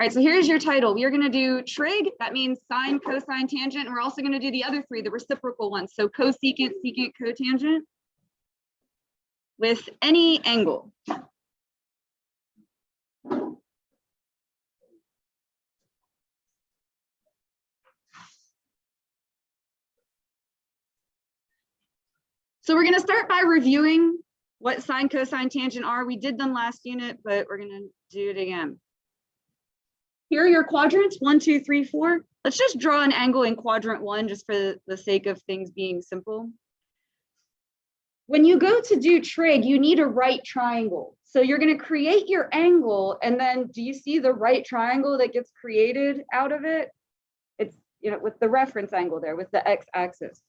right, so here's your title. We are going to do trig. That means sine, cosine, tangent. And we're also going to do the other three, the reciprocal ones. So cosecant, secant, cotangent with any angle. So we're going to start by reviewing what sine, cosine, tangent are. We did them last unit, but we're going to do it again. Here are your quadrants, 1, 2, 3, 4. Let's just draw an angle in quadrant 1 just for the sake of things being simple. When you go to do trig, you need a right triangle. So you're going to create your angle, and then do you see the right triangle that gets created out of it? It's, you know, with the reference angle there, with the x-axis.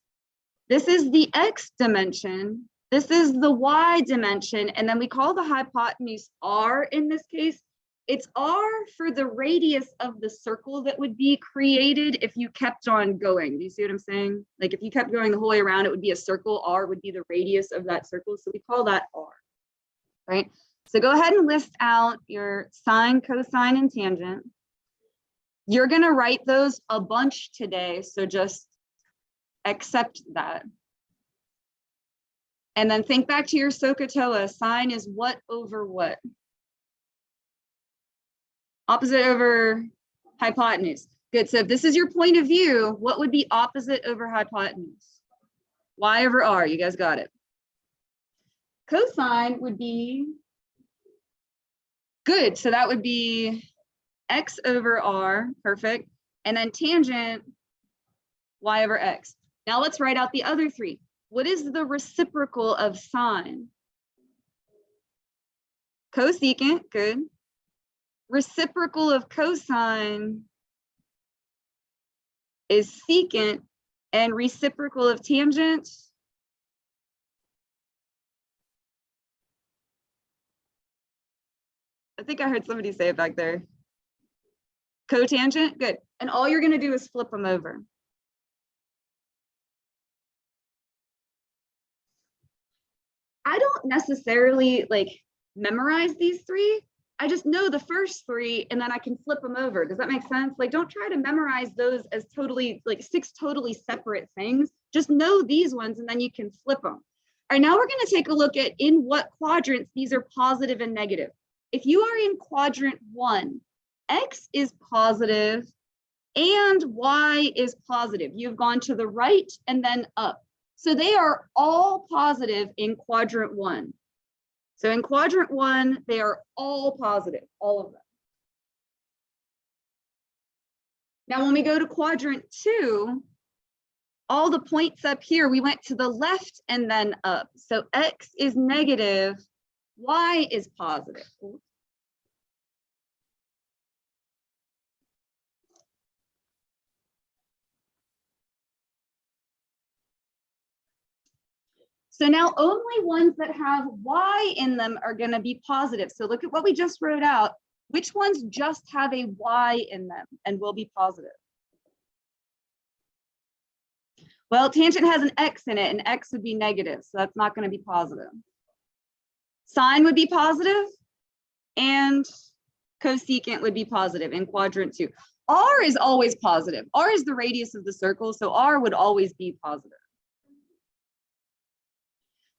This is the x dimension. This is the y dimension, and then we call the hypotenuse r in this case. It's r for the radius of the circle that would be created if you kept on going. Do you see what I'm saying? Like if you kept going the whole way around, it would be a circle. R would be the radius of that circle. So we call that r, right? So go ahead and list out your sine, cosine, and tangent. You're going to write those a bunch today. So just accept that. And then think back to your SOHCAHTOA. Sine is what over what? Opposite over hypotenuse. Good. So if this is your point of view, what would be opposite over hypotenuse? Y over r. You guys got it. Cosine would be good. So that would be x over r. Perfect. And then tangent y over x. Now let's write out the other three. What is the reciprocal of sine? Cosecant. Good. Reciprocal of cosine is secant, and reciprocal of tangent I think I heard somebody say it back there. Cotangent, good. And all you're going to do is flip them over. I don't necessarily like memorize these three. I just know the first three and then I can flip them over. Does that make sense? Like, don't try to memorize those as totally like 6 totally separate things. Just know these ones and then you can flip them. All right, now we're going to take a look at in what quadrants these are positive and negative. If you are in quadrant 1, x is positive and y is positive. You've gone to the right and then up. So they are all positive in quadrant 1. So in quadrant 1, they are all positive, all of them. Now, when we go to quadrant 2, all the points up here, we went to the left and then up. So x is negative, y is positive. So now only ones that have y in them are going to be positive. So look at what we just wrote out. Which ones just have a y in them and will be positive? Well, tangent has an x in it, and x would be negative, so that's not going to be positive. Sine would be positive, and cosecant would be positive in quadrant 2. R is always positive. R is the radius of the circle, so R would always be positive.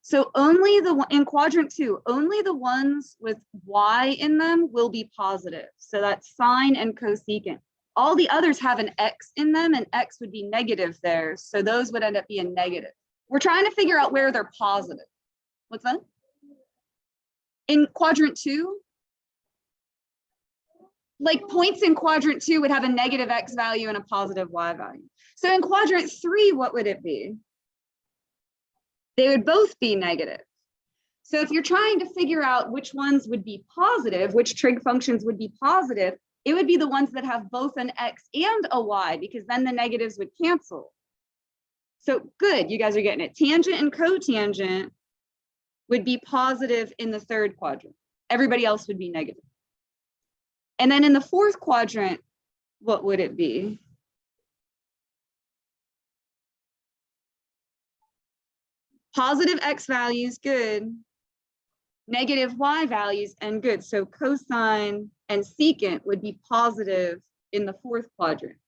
So only in quadrant 2, only the ones with y in them will be positive. So that's sine and cosecant. All the others have an x in them, and x would be negative there. So those would end up being negative. We're trying to figure out where they're positive. What's that? In quadrant 2, like points in quadrant 2 would have a negative x value and a positive y value. So in quadrant 3, what would it be? They would both be negative. So if you're trying to figure out which ones would be positive, which trig functions would be positive, it would be the ones that have both an x and a y, because then the negatives would cancel. So good, you guys are getting it. Tangent and cotangent would be positive in the 3rd quadrant. Everybody else would be negative. And then in the 4th quadrant, what would it be? Positive x values, good. Negative y values, and good. So cosine and secant would be positive in the fourth quadrant.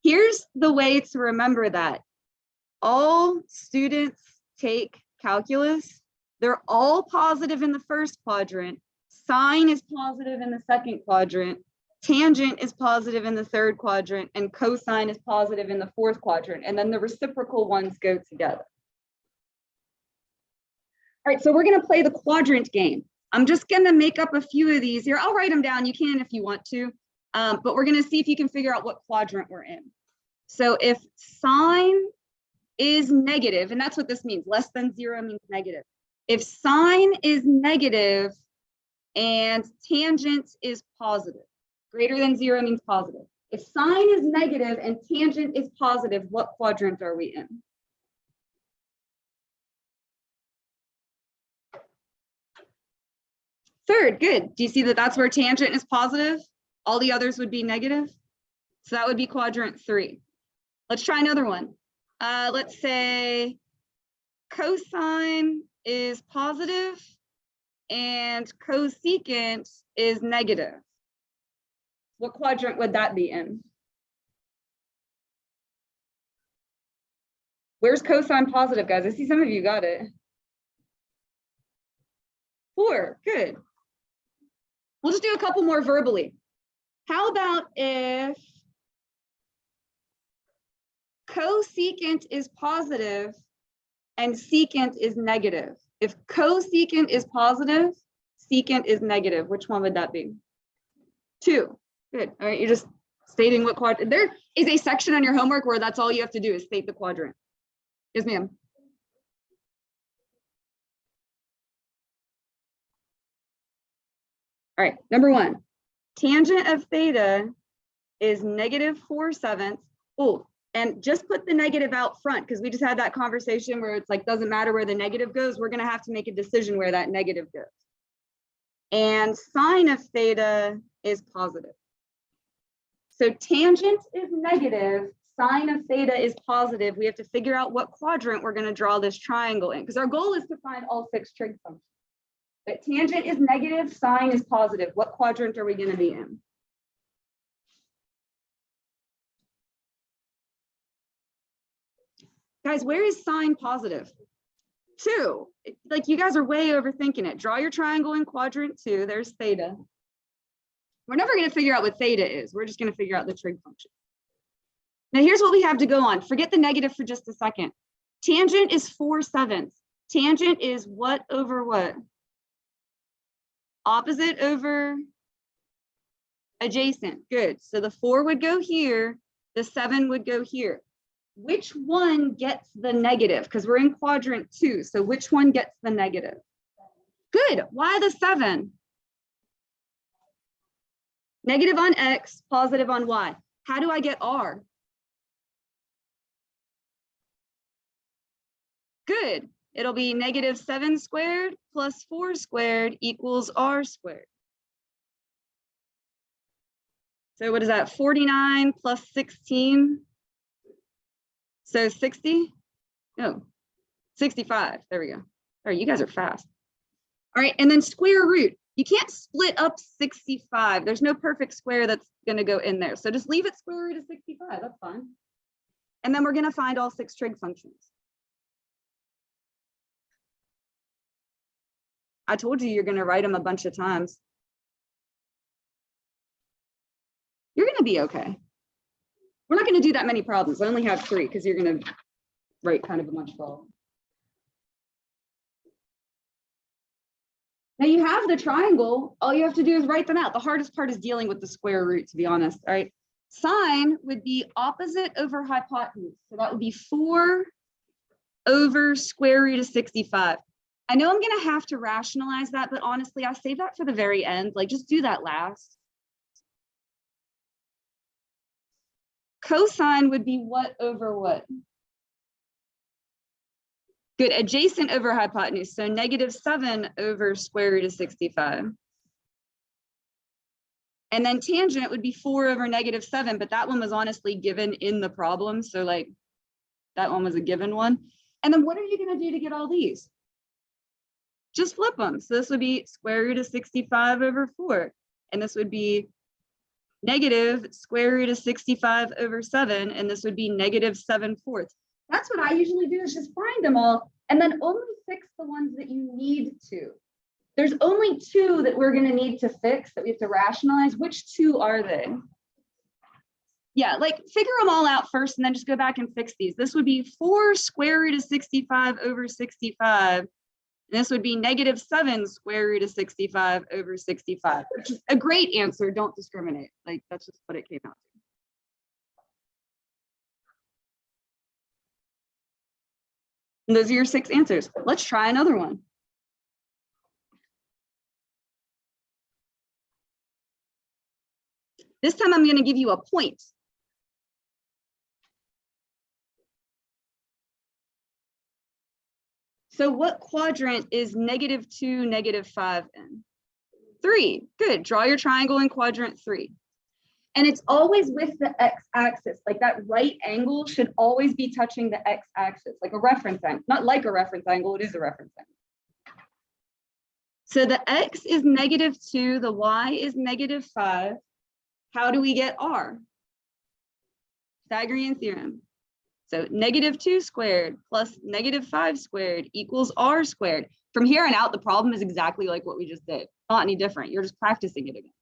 Here's the way to remember that. All students take calculus. They're all positive in the first quadrant. Sine is positive in the second quadrant. Tangent is positive in the third quadrant, and cosine is positive in the fourth quadrant. And then the reciprocal ones go together. All right, so we're going to play the quadrant game. I'm just going to make up a few of these here. I'll write them down. You can if you want to, but we're going to see if you can figure out what quadrant we're in. So if sine is negative, and that's what this means, less than 0 means negative. If sine is negative and tangent is positive, greater than 0 means positive. If sine is negative and tangent is positive, what quadrant are we in? Third, good. Do you see that that's where tangent is positive? All the others would be negative. So that would be quadrant 3. Let's try another one. Let's say cosine is positive and cosecant is negative. What quadrant would that be in? Where's cosine positive, guys? I see some of you got it. 4, good. We'll just do a couple more verbally. How about if cosecant is positive and secant is negative? If cosecant is positive, secant is negative, which one would that be? 2, good. All right, you're just stating what quadrant. There is a section on your homework where that's all you have to do is state the quadrant. Yes, ma'am. All right, number 1, tangent of theta is -4/7. Oh, and just put the negative out front because we just had that conversation where it's like, doesn't matter where the negative goes. We're going to have to make a decision where that negative goes. And sine of theta is positive. So tangent is negative, sine of theta is positive. We have to figure out what quadrant we're going to draw this triangle in because our goal is to find all 6 trig functions. But tangent is negative, sine is positive. What quadrant are we going to be in? Guys, where is sine positive? 2. Like you guys are way overthinking it. Draw your triangle in quadrant 2. There's theta. We're never going to figure out what theta is. We're just going to figure out the trig function. Now here's what we have to go on. Forget the negative for just a second. Tangent is 4/7. Tangent is what over what? Opposite over adjacent. Good. So the 4 would go here. The 7 would go here. Which one gets the negative? Because we're in quadrant 2. So which one gets the negative? Good. Why the 7? Negative on X, positive on Y. How do I get R? Good. It'll be -7 squared plus 4 squared equals R squared. So what is that? 49 plus 16. So 60? No, 65. There we go. All right, you guys are fast. All right, and then square root. You can't split up 65. There's no perfect square that's going to go in there. So just leave it square root of 65. That's fine. And then we're going to find all 6 trig functions. I told you you're going to write them a bunch of times. You're going to be okay. We're not going to do that many problems. I only have 3 because you're going to write kind of a bunch of problems. Now you have the triangle. All you have to do is write them out. The hardest part is dealing with the square root, to be honest. All right. Sine would be opposite over hypotenuse. So that would be 4 over square root of 65. I know I'm going to have to rationalize that, but honestly, I save that for the very end. Like, just do that last. Cosine would be what over what? Good, adjacent over hypotenuse. So -7 over square root of 65. And then tangent would be 4 over -7, but that one was honestly given in the problem. So like, that one was a given one. And then what are you going to do to get all these? Just flip them. So this would be square root of 65 over 4. and this would be negative square root of 65 over 7, and this would be negative 7/4. That's what I usually do, is just find them all and then only fix the ones that you need to. There's only 2 that we're going to need to fix, that we have to rationalize. Which 2 are they? Yeah, like figure them all out first and then just go back and fix these. This would be 4 square root of 65 over 65. And this would be negative 7 square root of 65 over 65, which is a great answer. Don't discriminate. Like, that's just what it came out to. And those are your 6 answers. Let's try another one. This time I'm going to give you a point. So what quadrant is -2, -5 in? 3. Good. Draw your triangle in quadrant 3. And it's always with the x-axis. Like that right angle should always be touching the x-axis, like a reference angle. Not like a reference angle, it is a reference angle. So the x is -2, the y is -5. How do we get r? Pythagorean theorem. So -2 squared plus -5 squared equals r squared. From here on out, the problem is exactly like what we just did. Not any different. You're just practicing it again.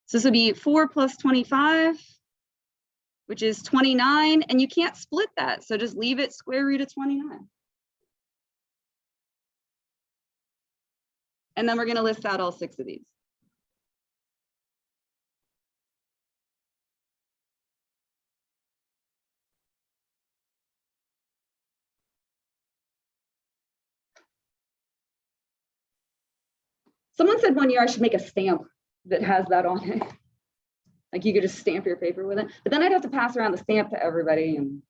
So this would be 4 plus 25, which is 29. And you can't split that. So just leave it square root of 29. And then we're going to list out all 6 of these. Someone said one year I should make a stamp that has that on it. Like you could just stamp your paper with it, but then I'd have to pass around the stamp to everybody. And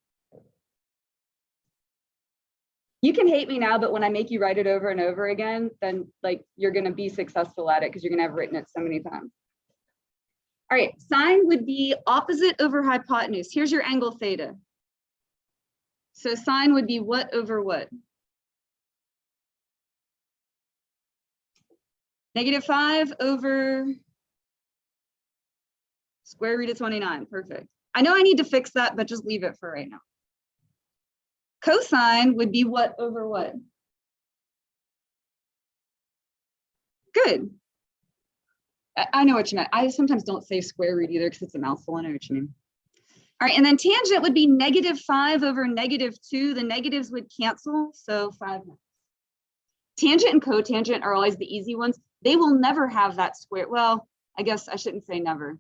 you can hate me now, but when I make you write it over and over again, then like you're going to be successful at it because you're going to have written it so many times. All right, sine would be opposite over hypotenuse. Here's your angle theta. So sine would be what over what? -5 over square root of 29. Perfect. I know I need to fix that, but just leave it for right now. Cosine would be what over what? Good. I know what you meant. I sometimes don't say square root either because it's a mouthful. I know what you mean. All right, and then tangent would be -5 over -2. The negatives would cancel, so 5. Tangent and cotangent are always the easy ones. They will never have that square. Well, I guess I shouldn't say never.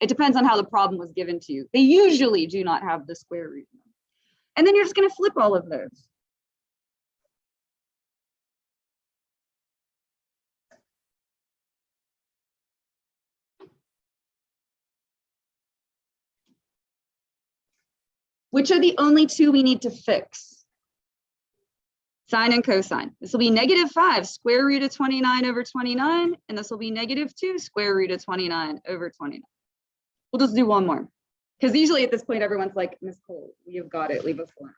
It depends on how the problem was given to you. They usually do not have the square root. And then you're just going to flip all of those. Which are the only 2 we need to fix? Sine and cosine. This will be -5 square root of 29 over 29, and this will be -2 square root of 29 over 29. We'll just do one more, because usually at this point everyone's like, Miss Cole, you've got it, leave us alone.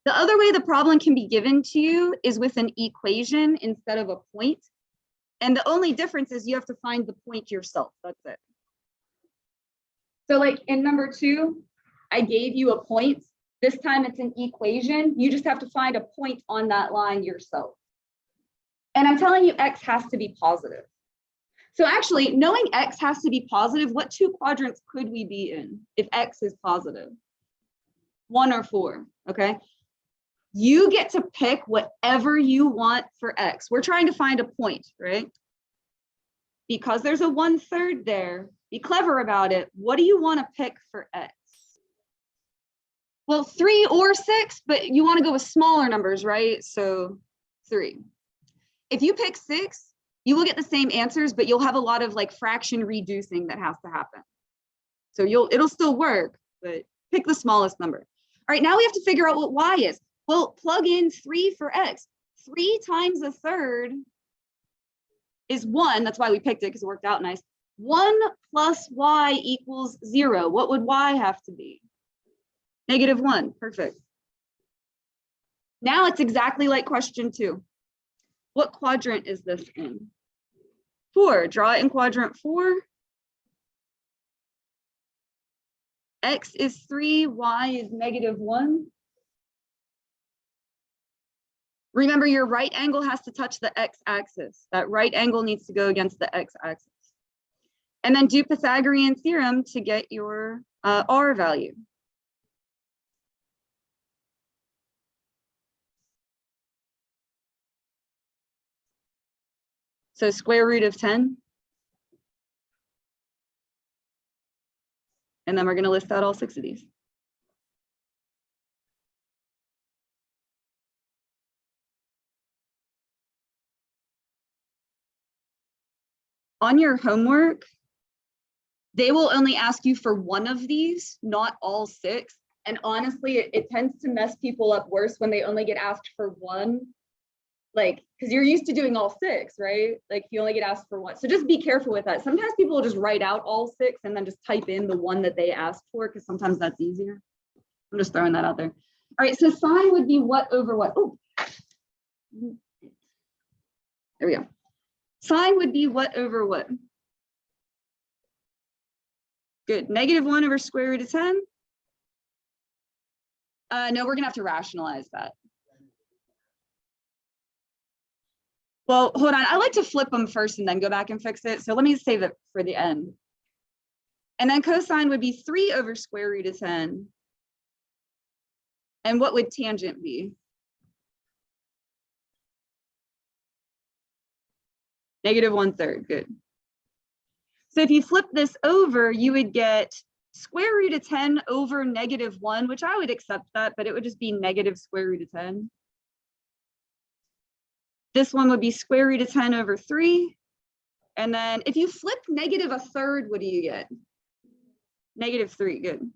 The other way the problem can be given to you is with an equation instead of a point, and the only difference is you have to find the point yourself. That's it. So like in number 2, I gave you a point. This time it's an equation. You just have to find a point on that line yourself. And I'm telling you, x has to be positive. So actually, knowing x has to be positive, what 2 quadrants could we be in if x is positive? 1 or 4, okay? You get to pick whatever you want for x. We're trying to find a point, right? Because there's a 1/3 there, be clever about it. What do you want to pick for x? Well, 3 or 6, but you want to go with smaller numbers, right? So 3. If you pick 6, you will get the same answers, but you'll have a lot of like fraction reducing that has to happen. So it'll still work, but pick the smallest number. All right, now we have to figure out what y is. Well, plug in 3 for x. 3 times 1/3 is 1. That's why we picked it, because it worked out nice. 1 plus y equals 0. What would y have to be? -1. Perfect. Now it's exactly like question 2. What quadrant is this in? 4, draw it in quadrant 4. X is 3, Y is -1. Remember, your right angle has to touch the x-axis. That right angle needs to go against the x-axis. And then do Pythagorean theorem to get your R value. So square root of 10. And then we're going to list out all 6 of these. On your homework, they will only ask you for one of these, not all 6. And honestly, it tends to mess people up worse when they only get asked for one. Like, because you're used to doing all 6, right? Like you only get asked for one. So just be careful with that. Sometimes people will just write out all 6 and then just type in the one that they asked for, because sometimes that's easier. I'm just throwing that out there. All right, so sine would be what over what? Oh, there we go. Sine would be what over what? Good, -1 over square root of 10. No, we're gonna have to rationalize that. Well, hold on, I like to flip them first and then go back and fix it. So let me save it for the end. And then cosine would be 3 over square root of 10. And what would tangent be? -1/3, good. So if you flip this over, you would get square root of 10 over -1, which I would accept that, but it would just be negative square root of 10. This one would be square root of 10 over 3. And then if you flip -1/3, what do you get? -3, good.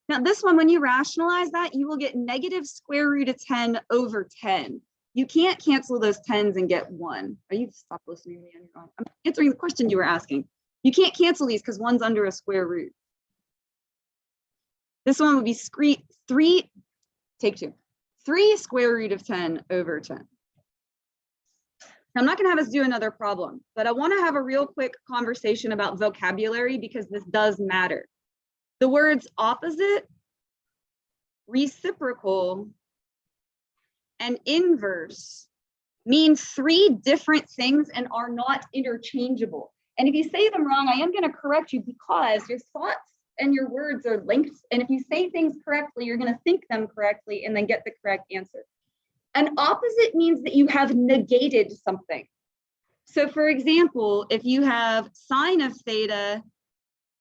Now this one, when you rationalize that, you will get negative square root of 10 over 10. You can't cancel those 10s and get 1. Are you stop listening to me? I'm answering the question you were asking. You can't cancel these because 1's under a square root. This one would be 3, take 2. 3 square root of 10 over 10. Now, I'm not going to have us do another problem, but I want to have a real quick conversation about vocabulary because this does matter. The words opposite, reciprocal, and inverse mean 3 different things and are not interchangeable. And if you say them wrong, I am going to correct you because your thoughts and your words are linked. And if you say things correctly, you're going to think them correctly and then get the correct answer. An opposite means that you have negated something. So for example, if you have sine of theta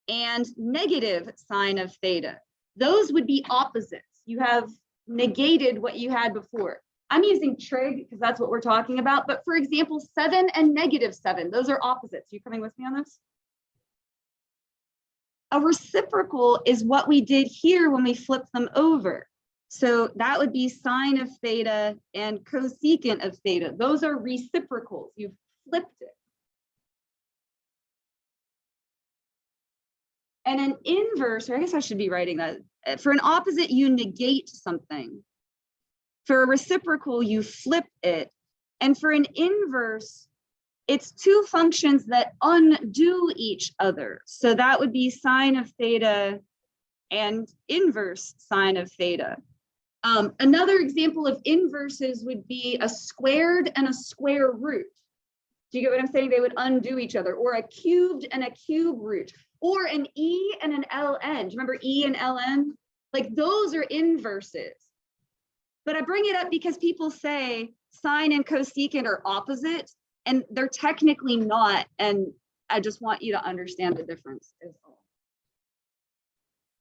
and negative sine of theta, those would be opposites. You have negated what you had before. I'm using trig because that's what we're talking about. But for example, 7 and -7, those are opposites. You coming with me on this? A reciprocal is what we did here when we flipped them over. So that would be sine of theta and cosecant of theta. Those are reciprocals. You've flipped it. And an inverse, or I guess I should be writing that. For an opposite, you negate something. For a reciprocal, you flip it. And for an inverse, it's 2 functions that undo each other. So that would be sine of theta and inverse sine of theta. Another example of inverses would be a squared and a square root. Do you get what I'm saying? They would undo each other, or a cubed and a cube root, or an E and an ln. Do you remember E and ln? Like those are inverses. But I bring it up because people say sine and cosecant are opposite, and they're technically not. And I just want you to understand the difference is all.